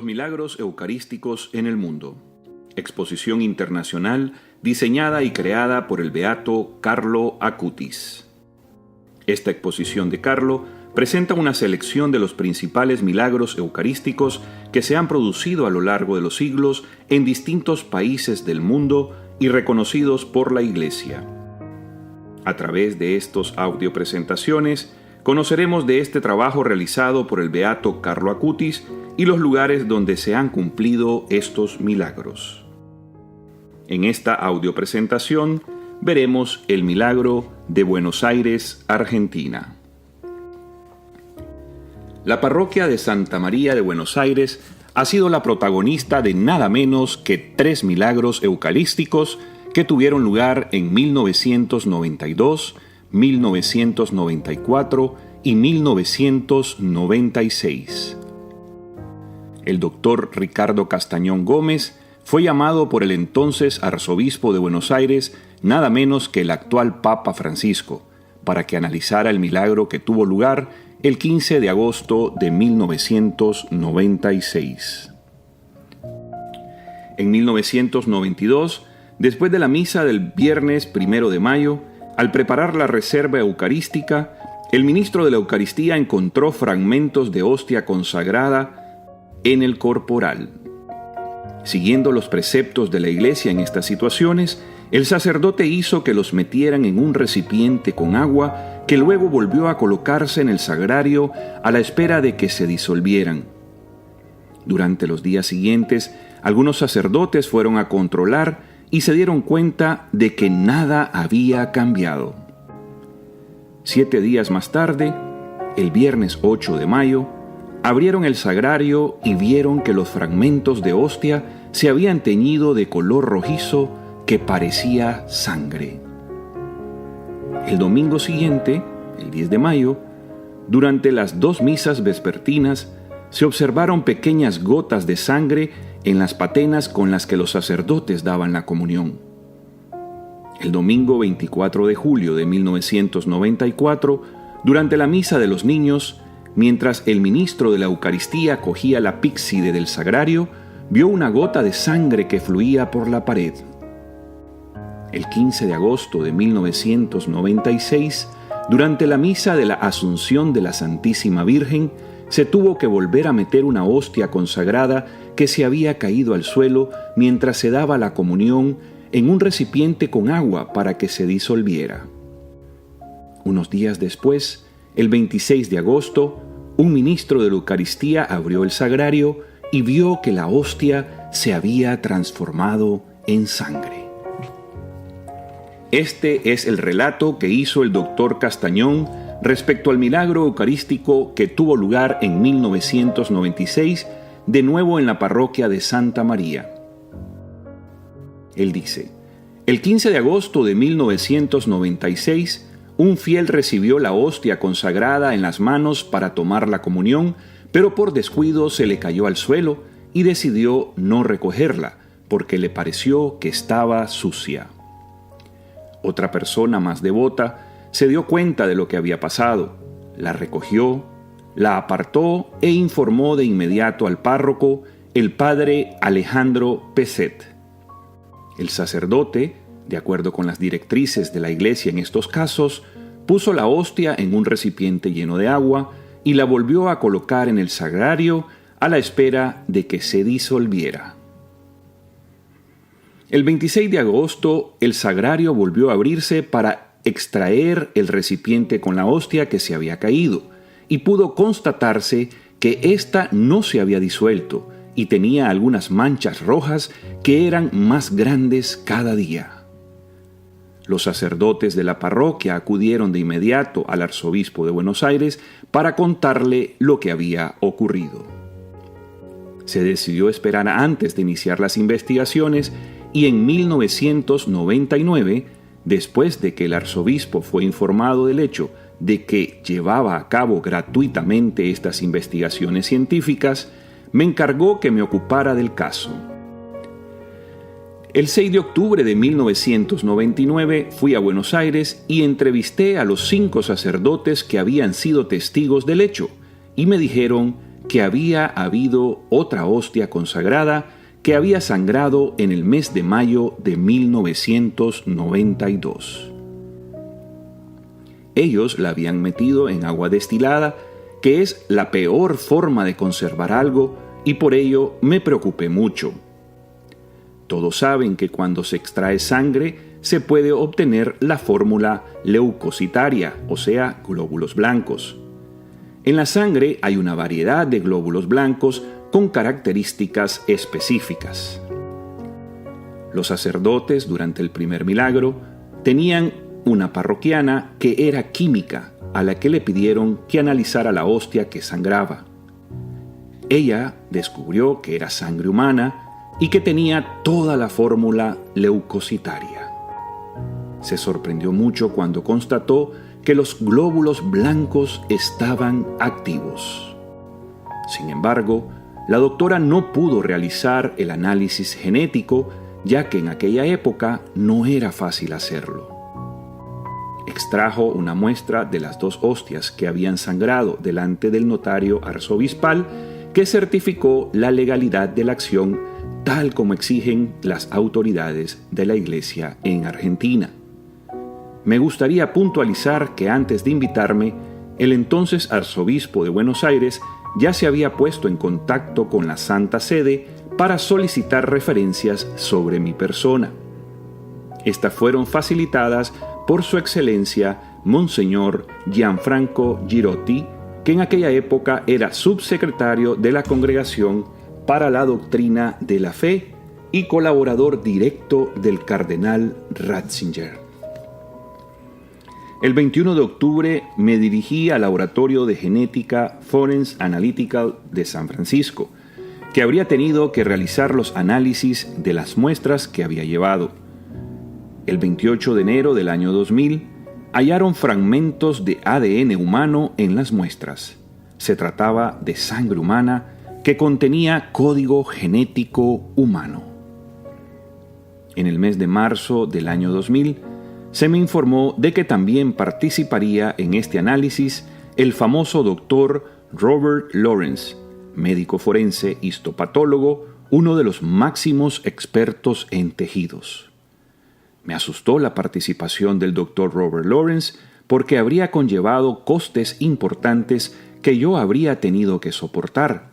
Los milagros eucarísticos en el mundo. Exposición internacional diseñada y creada por el beato Carlo Acutis. Esta exposición de Carlo presenta una selección de los principales milagros eucarísticos que se han producido a lo largo de los siglos en distintos países del mundo y reconocidos por la Iglesia. A través de estos audiopresentaciones, conoceremos de este trabajo realizado por el beato Carlo Acutis y los lugares donde se han cumplido estos milagros. En esta audiopresentación veremos el milagro de Buenos Aires, Argentina. La parroquia de Santa María de Buenos Aires ha sido la protagonista de nada menos que 3 milagros eucarísticos que tuvieron lugar en 1992, 1994 y 1996. El doctor Ricardo Castañón Gómez fue llamado por el entonces arzobispo de Buenos Aires, nada menos que el actual Papa Francisco, para que analizara el milagro que tuvo lugar el 15 de agosto de 1996. En 1992, después de la misa del viernes 1 de mayo, al preparar la reserva eucarística, el ministro de la Eucaristía encontró fragmentos de hostia consagrada en el corporal. Siguiendo los preceptos de la Iglesia en estas situaciones, el sacerdote hizo que los metieran en un recipiente con agua que luego volvió a colocarse en el sagrario a la espera de que se disolvieran. Durante los días siguientes, algunos sacerdotes fueron a controlar y se dieron cuenta de que nada había cambiado. 7 días más tarde, el viernes 8 de mayo, abrieron el sagrario y vieron que los fragmentos de hostia se habían teñido de color rojizo que parecía sangre. El domingo siguiente, el 10 de mayo, durante las 2 misas vespertinas, se observaron pequeñas gotas de sangre en las patenas con las que los sacerdotes daban la comunión. El domingo 24 de julio de 1994, durante la misa de los niños, mientras el ministro de la Eucaristía cogía la píxide del sagrario, vio una gota de sangre que fluía por la pared. El 15 de agosto de 1996, durante la misa de la Asunción de la Santísima Virgen, se tuvo que volver a meter una hostia consagrada que se había caído al suelo mientras se daba la comunión en un recipiente con agua para que se disolviera. Unos días después, el 26 de agosto, un ministro de la Eucaristía abrió el sagrario y vio que la hostia se había transformado en sangre. Este es el relato que hizo el doctor Castañón respecto al milagro eucarístico que tuvo lugar en 1996, de nuevo en la parroquia de Santa María. Él dice: el 15 de agosto de 1996, un fiel recibió la hostia consagrada en las manos para tomar la comunión, pero por descuido se le cayó al suelo y decidió no recogerla, porque le pareció que estaba sucia. Otra persona más devota se dio cuenta de lo que había pasado, la recogió, la apartó e informó de inmediato al párroco, el padre Alejandro Peset. El sacerdote, de acuerdo con las directrices de la Iglesia en estos casos, puso la hostia en un recipiente lleno de agua y la volvió a colocar en el sagrario a la espera de que se disolviera. El 26 de agosto, el sagrario volvió a abrirse para extraer el recipiente con la hostia que se había caído, y pudo constatarse que ésta no se había disuelto y tenía algunas manchas rojas que eran más grandes cada día. Los sacerdotes de la parroquia acudieron de inmediato al arzobispo de Buenos Aires para contarle lo que había ocurrido. Se decidió esperar antes de iniciar las investigaciones y en 1999, después de que el arzobispo fue informado del hecho de que llevaba a cabo gratuitamente estas investigaciones científicas, me encargó que me ocupara del caso. El 6 de octubre de 1999 fui a Buenos Aires y entrevisté a los 5 sacerdotes que habían sido testigos del hecho y me dijeron que había habido otra hostia consagrada que había sangrado en el mes de mayo de 1992. Ellos la habían metido en agua destilada, que es la peor forma de conservar algo, y por ello me preocupé mucho. Todos saben que cuando se extrae sangre se puede obtener la fórmula leucocitaria, o sea, glóbulos blancos. En la sangre hay una variedad de glóbulos blancos con características específicas. Los sacerdotes, durante el primer milagro, tenían una parroquiana que era química, a la que le pidieron que analizara la hostia que sangraba. Ella descubrió que era sangre humana y que tenía toda la fórmula leucocitaria. Se sorprendió mucho cuando constató que los glóbulos blancos estaban activos. Sin embargo, la doctora no pudo realizar el análisis genético, ya que en aquella época no era fácil hacerlo. Extrajo una muestra de las 2 hostias que habían sangrado delante del notario arzobispal, que certificó la legalidad de la acción tal como exigen las autoridades de la Iglesia en Argentina. Me gustaría puntualizar que antes de invitarme, el entonces arzobispo de Buenos Aires ya se había puesto en contacto con la Santa Sede para solicitar referencias sobre mi persona. Estas fueron facilitadas por su excelencia Monseñor Gianfranco Girotti, que en aquella época era subsecretario de la Congregación para la Doctrina de la Fe y colaborador directo del cardenal Ratzinger. El 21 de octubre me dirigí al Laboratorio de Genética Forensic Analytical de San Francisco, que habría tenido que realizar los análisis de las muestras que había llevado. El 28 de enero del año 2000, hallaron fragmentos de ADN humano en las muestras. Se trataba de sangre humana que contenía código genético humano. En el mes de marzo del año 2000, se me informó de que también participaría en este análisis el famoso doctor Robert Lawrence, médico forense histopatólogo, uno de los máximos expertos en tejidos. Me asustó la participación del doctor Robert Lawrence porque habría conllevado costes importantes que yo habría tenido que soportar,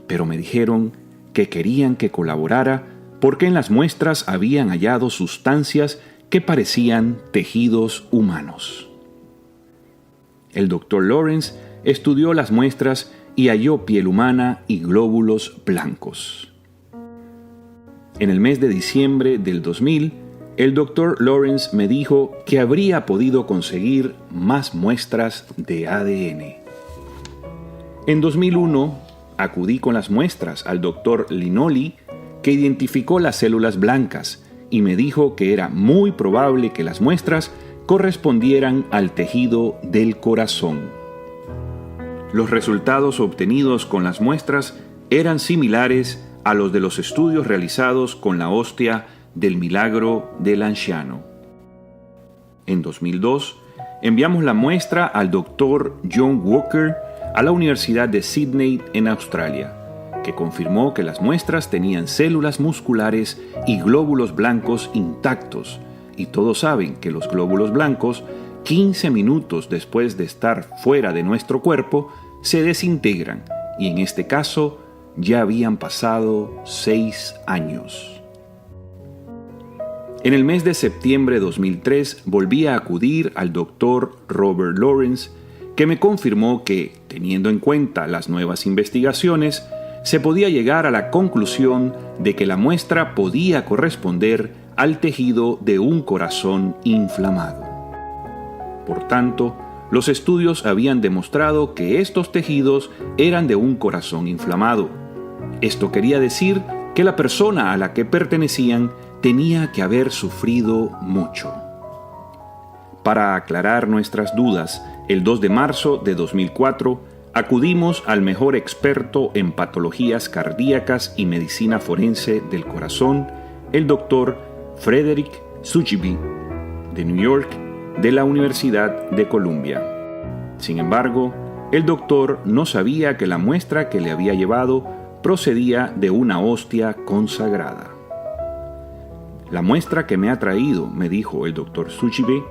pero me dijeron que querían que colaborara porque en las muestras habían hallado sustancias que parecían tejidos humanos. El doctor Lawrence estudió las muestras y halló piel humana y glóbulos blancos. En el mes de diciembre del 2000, el doctor Lawrence me dijo que habría podido conseguir más muestras de ADN. En 2001, acudí con las muestras al doctor Linoli, que identificó las células blancas y me dijo que era muy probable que las muestras correspondieran al tejido del corazón. Los resultados obtenidos con las muestras eran similares a los de los estudios realizados con la hostia del milagro del anciano. En 2002, enviamos la muestra al doctor John Walker a la Universidad de Sydney en Australia, que confirmó que las muestras tenían células musculares y glóbulos blancos intactos, y todos saben que los glóbulos blancos, 15 minutos después de estar fuera de nuestro cuerpo, se desintegran, y en este caso ya habían pasado 6 años. En el mes de septiembre de 2003 volví a acudir al doctor Robert Lawrence, que me confirmó que, teniendo en cuenta las nuevas investigaciones, se podía llegar a la conclusión de que la muestra podía corresponder al tejido de un corazón inflamado. Por tanto, los estudios habían demostrado que estos tejidos eran de un corazón inflamado. Esto quería decir que la persona a la que pertenecían tenía que haber sufrido mucho. Para aclarar nuestras dudas, el 2 de marzo de 2004, acudimos al mejor experto en patologías cardíacas y medicina forense del corazón, el doctor Frederick Suchibi, de New York, de la Universidad de Columbia. Sin embargo, el doctor no sabía que la muestra que le había llevado procedía de una hostia consagrada. La muestra que me ha traído, me dijo el doctor Tsuchibe,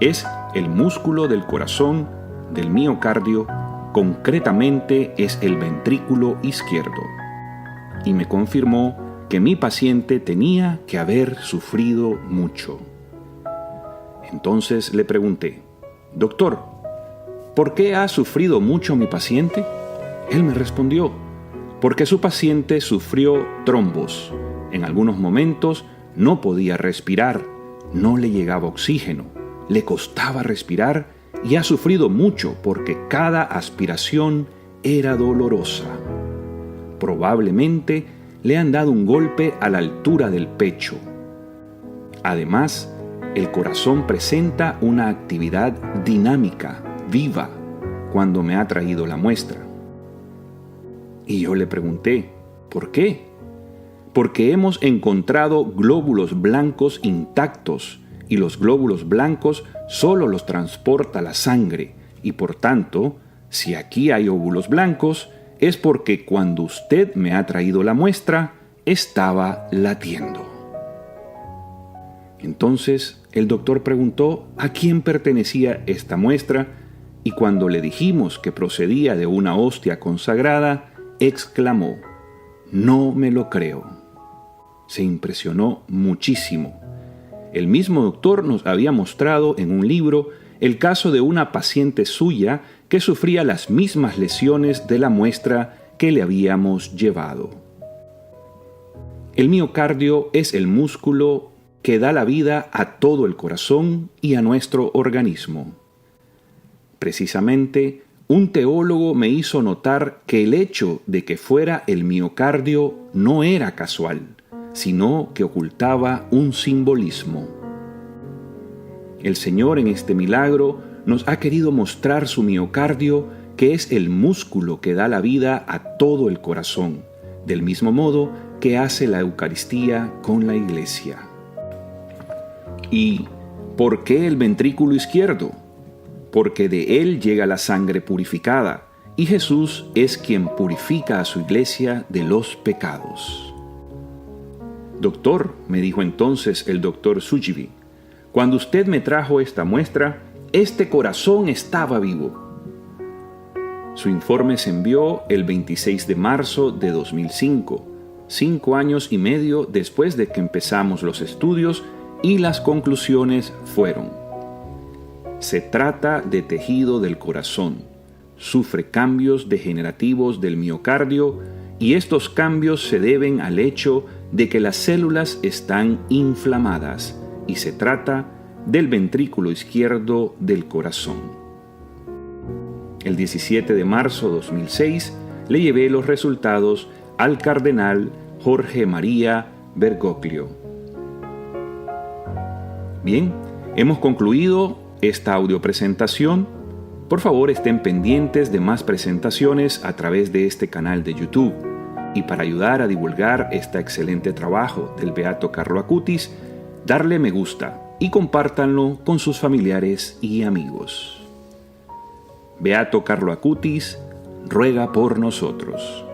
es el músculo del corazón, del miocardio, concretamente es el ventrículo izquierdo. Y me confirmó que mi paciente tenía que haber sufrido mucho. Entonces le pregunté, doctor, ¿por qué ha sufrido mucho mi paciente? Él me respondió, porque su paciente sufrió trombos. En algunos momentos no podía respirar, no le llegaba oxígeno, le costaba respirar y ha sufrido mucho porque cada aspiración era dolorosa. Probablemente le han dado un golpe a la altura del pecho. Además, el corazón presenta una actividad dinámica, viva, cuando me ha traído la muestra. Y yo le pregunté, ¿por qué? Porque hemos encontrado glóbulos blancos intactos y los glóbulos blancos solo los transporta la sangre y por tanto, si aquí hay óvulos blancos, es porque cuando usted me ha traído la muestra, estaba latiendo. Entonces el doctor preguntó a quién pertenecía esta muestra y cuando le dijimos que procedía de una hostia consagrada, exclamó, «No me lo creo». Se impresionó muchísimo. El mismo doctor nos había mostrado en un libro el caso de una paciente suya que sufría las mismas lesiones de la muestra que le habíamos llevado. El miocardio es el músculo que da la vida a todo el corazón y a nuestro organismo. Precisamente, un teólogo me hizo notar que el hecho de que fuera el miocardio no era casual, sino que ocultaba un simbolismo. El Señor en este milagro nos ha querido mostrar su miocardio, que es el músculo que da la vida a todo el corazón, del mismo modo que hace la Eucaristía con la Iglesia. ¿Y por qué el ventrículo izquierdo? Porque de él llega la sangre purificada, y Jesús es quien purifica a su Iglesia de los pecados. Doctor, me dijo entonces el doctor Tsuchibe, cuando usted me trajo esta muestra, este corazón estaba vivo. Su informe se envió el 26 de marzo de 2005, 5 años y medio después de que empezamos los estudios, y las conclusiones fueron: se trata de tejido del corazón, sufre cambios degenerativos del miocardio y estos cambios se deben al hecho de que las células están inflamadas y se trata del ventrículo izquierdo del corazón. El 17 de marzo de 2006 le llevé los resultados al cardenal Jorge María Bergoglio. Bien, hemos concluido esta audiopresentación. Por favor, estén pendientes de más presentaciones a través de este canal de YouTube. Y para ayudar a divulgar este excelente trabajo del Beato Carlo Acutis, darle me gusta y compártanlo con sus familiares y amigos. Beato Carlo Acutis ruega por nosotros.